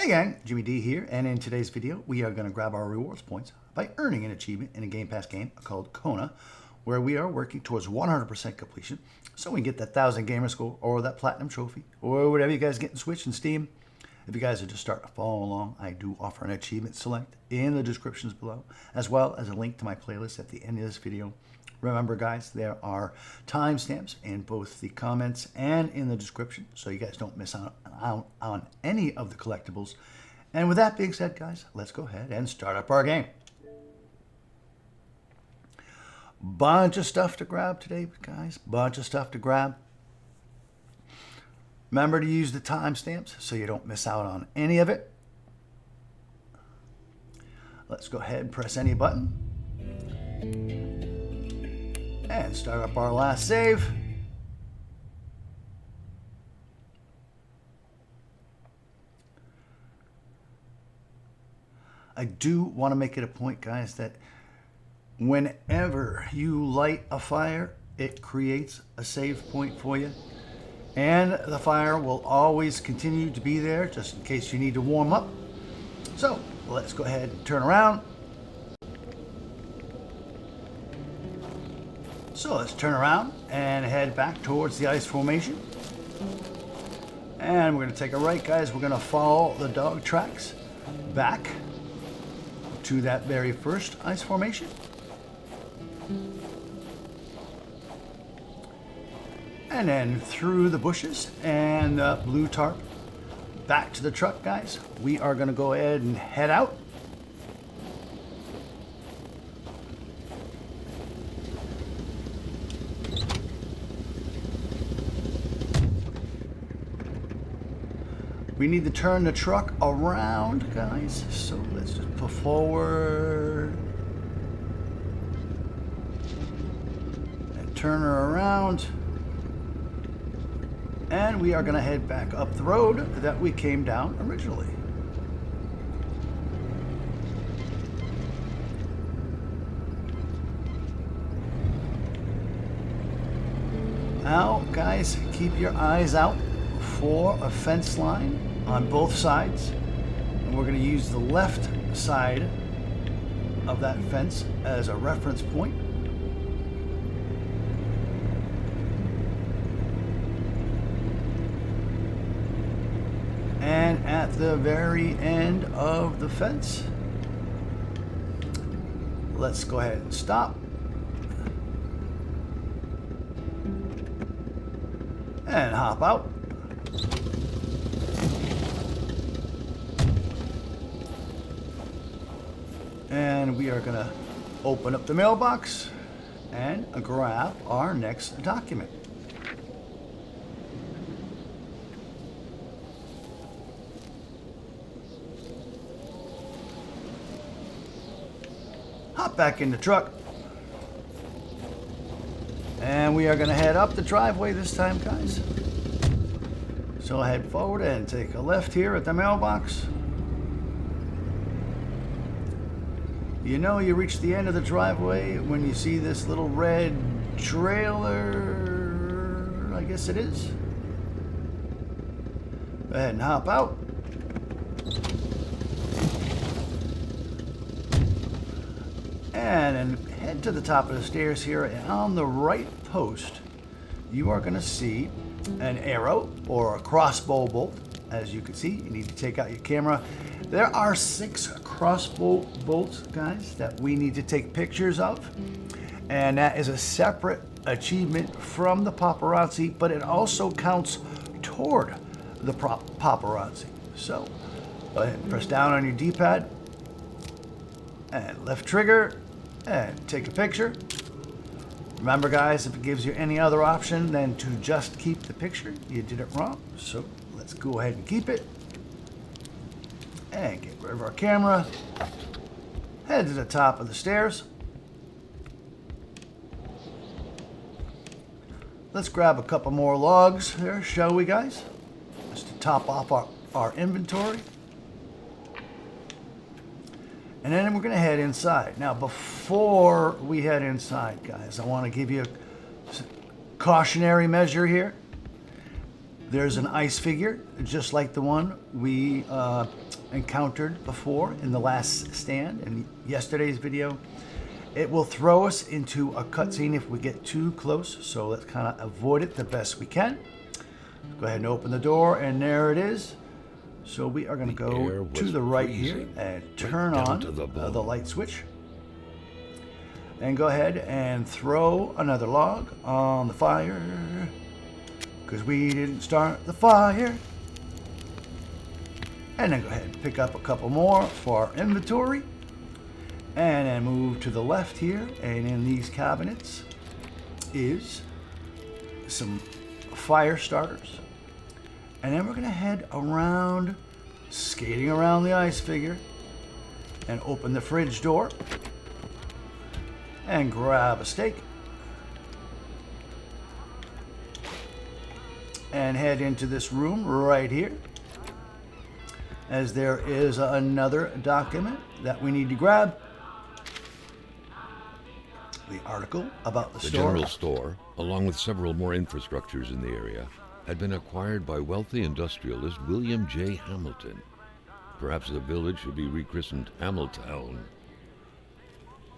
Hey gang, Jimmy D here, and in today's video we are going to grab our rewards points by earning an achievement in a Game Pass game called Kona, where we are working towards 100% completion so we can get that 1000 gamer score or that platinum trophy or whatever you guys get in Switch and Steam. If you guys are just starting to follow along, I do offer an achievement select in the descriptions below, as well as a link to my playlist at the end of this video. Remember guys, there are timestamps in both the comments and in the description, so you guys don't miss out on any of the collectibles. And with that being said guys, let's go ahead and start up our game. Bunch of stuff to grab today guys, bunch of stuff to grab. Remember to use the timestamps so you don't miss out on any of it. Let's go ahead and press any button and start up our last save. I do want to make it a point, guys, that whenever you light a fire, it creates a save point for you. And the fire will always continue to be there just in case you need to warm up. So let's go ahead and turn around. So let's turn around and head back towards the ice formation. And we're going to take a right, guys. We're going to follow the dog tracks back to that very first ice formation. And then through the bushes and the blue tarp back to the truck, guys. We are going to go ahead and head out. We need to turn the truck around, guys. So let's just pull forward and turn her around. And we are going to head back up the road that we came down originally. Now, guys, keep your eyes out for a fence line on both sides. And we're going to use the left side of that fence as a reference point. And at the very end of the fence, let's go ahead and stop. And hop out. And we are going to open up the mailbox and grab our next document. Hop back in the truck. And we are going to head up the driveway this time, guys. So head forward and take a left here at the mailbox. You know you reach the end of the driveway when you see this little red trailer, I guess it is. Go ahead and hop out. And then head to the top of the stairs here, and on the right post, you are going to see an arrow or a crossbow bolt. As you can see, you need to take out your camera. There are 6 crossbow bolts, guys, that we need to take pictures of. And that is a separate achievement from the Paparazzi, but it also counts toward the Paparazzi. So go ahead and press down on your D-pad and left trigger and take a picture. Remember guys, if it gives you any other option than to just keep the picture, you did it wrong. So let's go ahead and keep it. And get rid of our camera. Head to the top of the stairs. Let's grab a couple more logs there, shall we guys? Just to top off our inventory. And then we're going to head inside. Now, before we head inside, guys, I want to give you a cautionary measure here. There's an ice figure, just like the one we encountered before in the last stand in yesterday's video. It will throw us into a cutscene if we get too close, so let's kind of avoid it the best we can. Go ahead and open the door, and there it is. So we are going to go to the right here and turn on the light switch. And go ahead and throw another log on the fire, because we didn't start the fire. And then go ahead and pick up a couple more for our inventory. And then move to the left here, and in these cabinets is some fire starters. And then we're going to head around, skating around the ice figure, and open the fridge door and grab a steak and head into this room right here, as there is another document that we need to grab. The article about the store. The general store, along with several more infrastructures in the area, had been acquired by wealthy industrialist William J. Hamilton. Perhaps the village should be rechristened Hamiltown.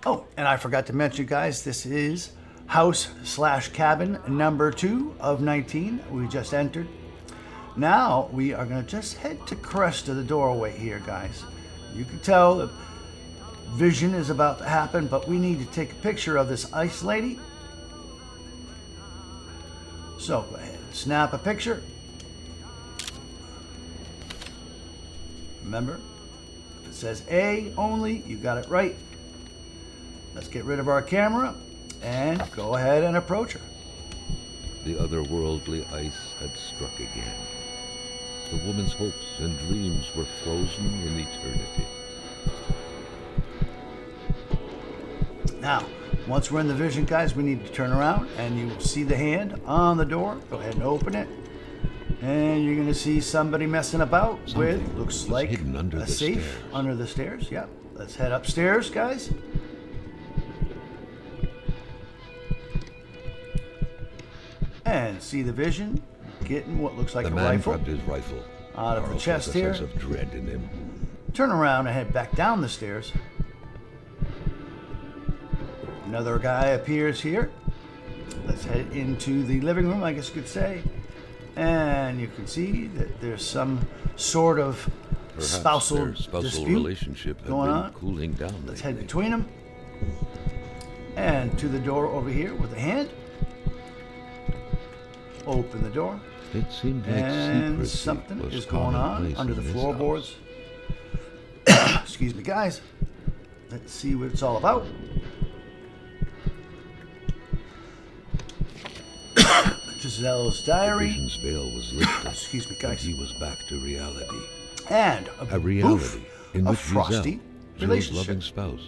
Oh, and I forgot to mention, guys, this is house/cabin number 2 of 19 we just entered. Now we are going to just head to crest of the doorway here, guys. You can tell the vision is about to happen, but we need to take a picture of this ice lady. So go ahead and snap a picture. Remember, if it says A only, you got it right. Let's get rid of our camera and go ahead and approach her. The otherworldly ice had struck again. The woman's hopes and dreams were frozen in eternity. Now, once we're in the vision, guys, we need to turn around and you will see the hand on the door. Go ahead and open it. And you're going to see somebody messing about with, looks like, a safe under the stairs. Yep. Let's head upstairs, guys. And see the vision getting what looks like a rifle. The man grabbed his rifle out of the chest here. A sense of dread in him. Turn around and head back down the stairs. Another guy appears here. Let's head into the living room, I guess you could say. And you can see that there's some sort of spousal dispute relationship going on. Cooling down. Let's head between them. And to the door over here with a hand. Open the door. It seemed like and something is going on under the floorboards. Excuse me, guys. Let's see what it's all about. Gisele's diary. The vision's veil was lifted. Excuse me, guys. He was back to reality. And a reality in which Frosty Giselle's loving spouse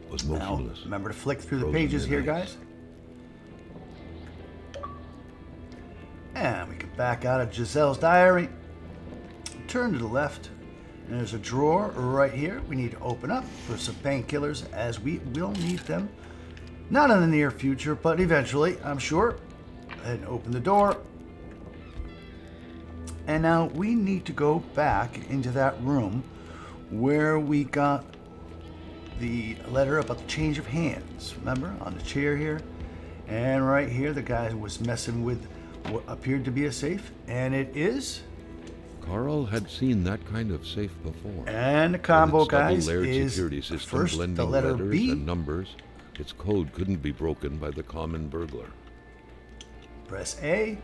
was motionless. Now, remember to flick through the pages here, guys. And we can back out of Gisele's diary. Turn to the left. And there's a drawer right here we need to open up for some painkillers, as we will need them. Not in the near future, but eventually, I'm sure. And open the door. And now we need to go back into that room where we got the letter about the change of hands. Remember, on the chair here. And right here, the guy was messing with what appeared to be a safe. And it is. Carl had seen that kind of safe before. And the combo, guys, is security system first blending the letter letters B. and numbers. Its code couldn't be broken by the common burglar. Press A.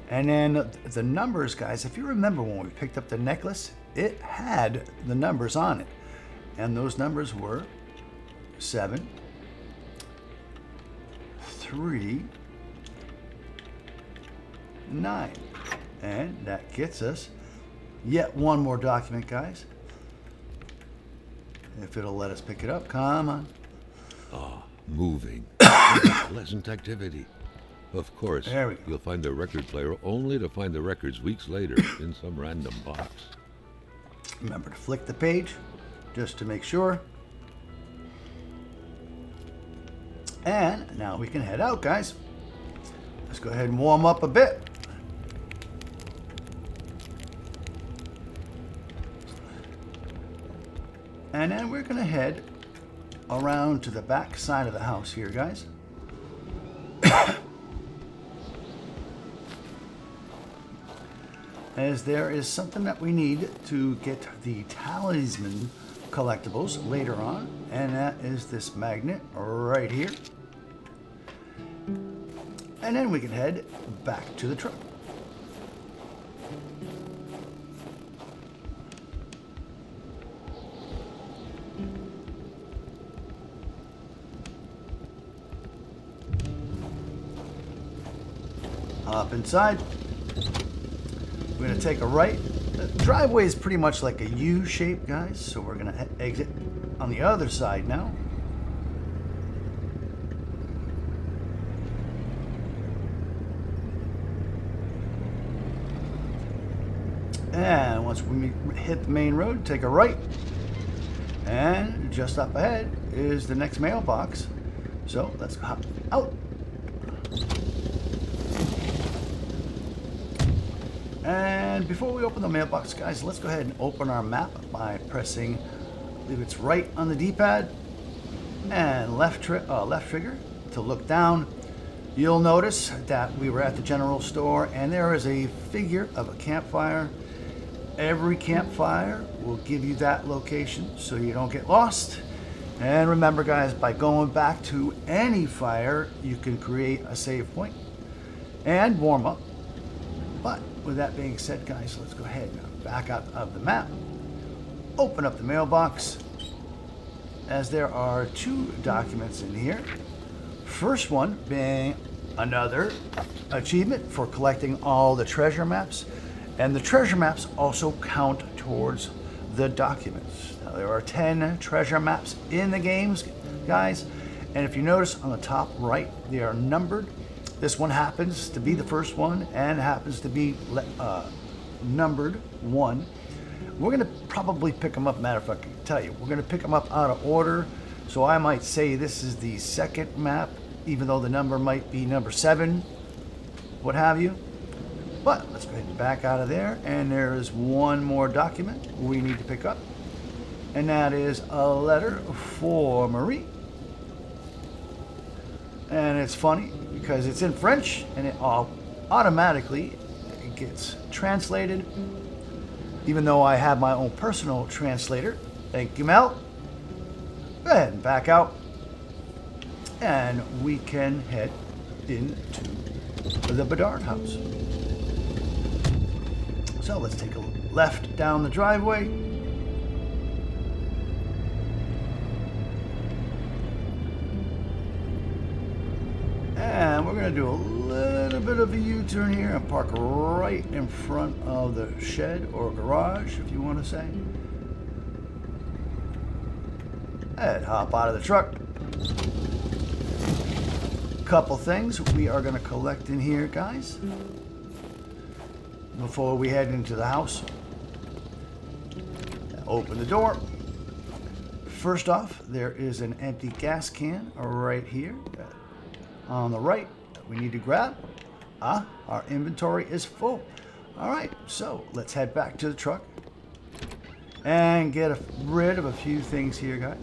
And then the numbers, guys, if you remember when we picked up the necklace, it had the numbers on it. And those numbers were 7, 3, 9. And that gets us yet one more document, guys. If it'll let us pick it up, come on. Ah, moving. Pleasant activity. Of course, there we go. You'll find the record player only to find the records weeks later in some random box. Remember to flick the page just to make sure. And now we can head out, guys. Let's go ahead and warm up a bit. And then we're going to head around to the back side of the house here, guys. As there is something that we need to get the talisman collectibles later on, and that is this magnet right here. And then we can head back to the truck. Hop inside. We're going to take a right. The driveway is pretty much like a U shape, guys, so we're going to exit on the other side now. And once we hit the main road, take a right. And just up ahead is the next mailbox. So let's hop out. And before we open the mailbox, guys, let's go ahead and open our map by pressing, I believe it's right on the D-pad, and left trigger to look down. You'll notice that we were at the general store, and there is a figure of a campfire. Every campfire will give you that location so you don't get lost. And remember, guys, by going back to any fire, you can create a save point and warm up. But with that being said, guys, let's go ahead and back out of the map, open up the mailbox, as there are 2 documents in here. First one being another achievement for collecting all the treasure maps, and the treasure maps also count towards the documents. Now, there are 10 treasure maps in the games, guys, and if you notice on the top right, they are numbered. This one happens to be the first one and happens to be numbered 1. We're going to probably pick them up. Matter of fact, I can tell you, we're going to pick them up out of order. So I might say this is the second map, even though the number might be number 7, what have you. But let's go ahead and back out of there. And there is one more document we need to pick up. And that is a letter for Marie. And it's funny because it's in French and it automatically gets translated, even though I have my own personal translator. Thank you, Mel. Go ahead and back out, and we can head into the Bedard house. So let's take a left down the driveway. And we're going to do a little bit of a U-turn here and park right in front of the shed or garage, if you want to say. And hop out of the truck. Couple things we are going to collect in here, guys, before we head into the house. Open the door. First off, there is an empty gas can right here. On the right, we need to grab. Our inventory is full. All right, so let's head back to the truck and get rid of a few things here, guys.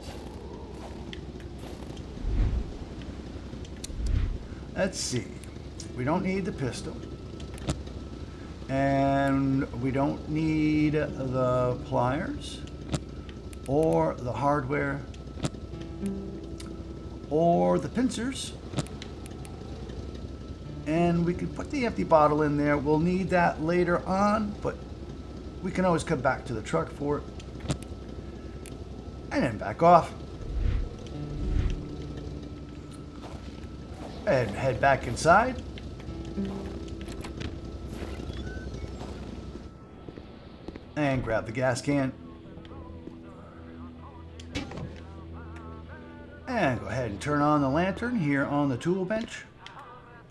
Let's see. We don't need the pistol. And we don't need the pliers or the hardware or the pincers. And we can put the empty bottle in there. We'll need that later on, but we can always come back to the truck for it. And then back off. And head back inside. And grab the gas can. And go ahead and turn on the lantern here on the tool bench,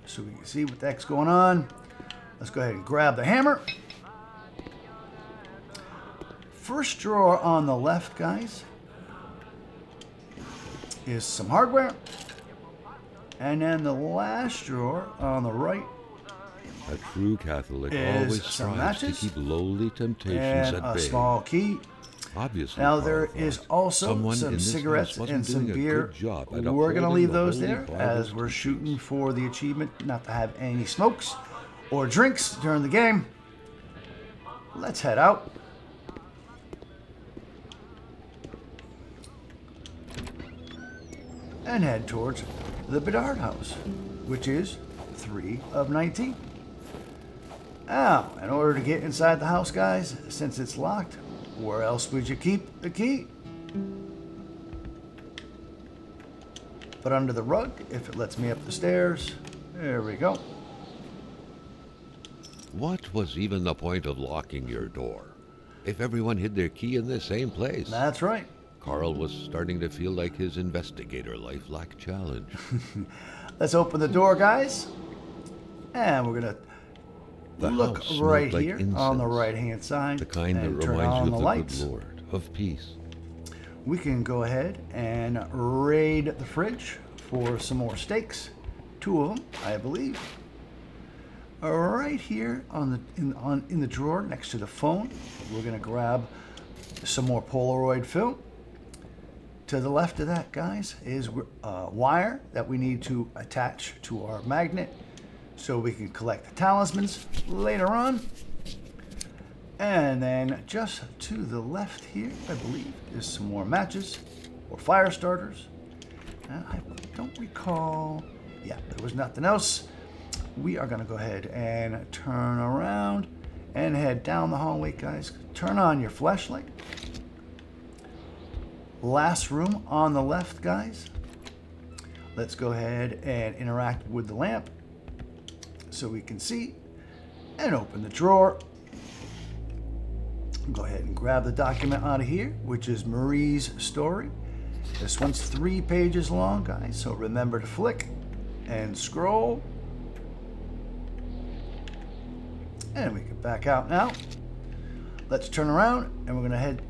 so we can see what the heck's going on. Let's go ahead and grab the hammer. First drawer on the left, guys, is some hardware. And then the last drawer on the right A true Catholic is always some strives to matches keep lowly temptations and at a bay. small key. Obviously Now Carl there thought, is also someone in some this cigarettes house wasn't and some doing a beer. good job at We're going to upholding leave the those Holy there Bible's as we're teachings. shooting for the achievement not to have any smokes or drinks during the game. Let's head out. And head towards the Bedard house, which is 3 of 19. Now, in order to get inside the house, guys, since it's locked, where else would you keep the key? But under the rug, if it lets me up the stairs. There we go. What was even the point of locking your door? If everyone hid their key in the same place. That's right. Carl was starting to feel like his investigator life lacked challenge. Let's open the door, guys. And we're going to The look house smelled right like here incense, on the right-hand side. the kind that and turn reminds on you the of the lights. good Lord, of peace. We can go ahead and raid the fridge for some more steaks. 2 of them, I believe. Right here in the drawer next to the phone, we're going to grab some more Polaroid film. To the left of that, guys, is wire that we need to attach to our magnet so we can collect the talismans later on. And then just to the left here, I believe, is some more matches or fire starters. I don't recall. Yeah, there was nothing else. We are going to go ahead and turn around and head down the hallway, guys. Turn on your flashlight. Last room on the left, guys. Let's go ahead and interact with the lamp so we can see and open the drawer. Go ahead and grab the document out of here, which is Marie's story. This one's 3 pages long, guys, so remember to flick and scroll. And we can back out now. Let's turn around and we're going to head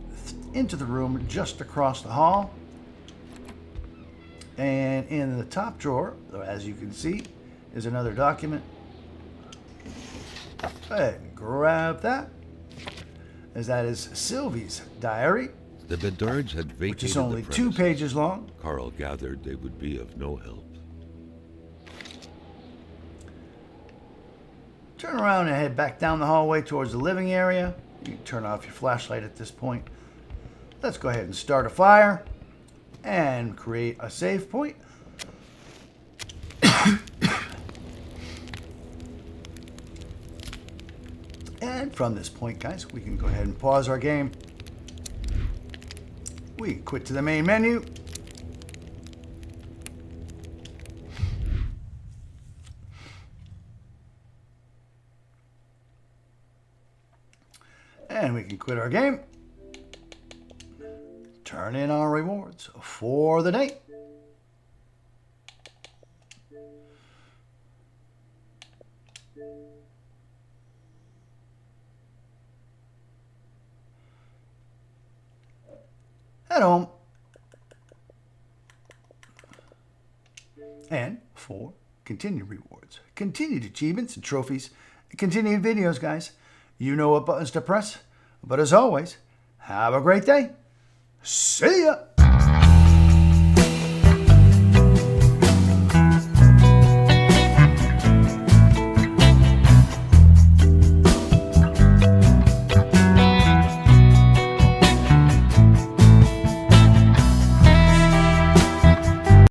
into the room just across the hall. And in the top drawer, as you can see, is another document. Go ahead and grab that, as that is Sylvie's diary, The Bedards had vacated which is only the 2 premises. pages long. Carl gathered they would be of no help. Turn around and head back down the hallway towards the living area. You can turn off your flashlight at this point. Let's go ahead and start a fire and create a save point. And from this point, guys, we can go ahead and pause our game. We can quit to the main menu. And we can quit our game. Turn in our rewards for the day. At home. And for continued rewards, continued achievements and trophies, and continued videos, guys. You know what buttons to press. But as always, have a great day. See ya!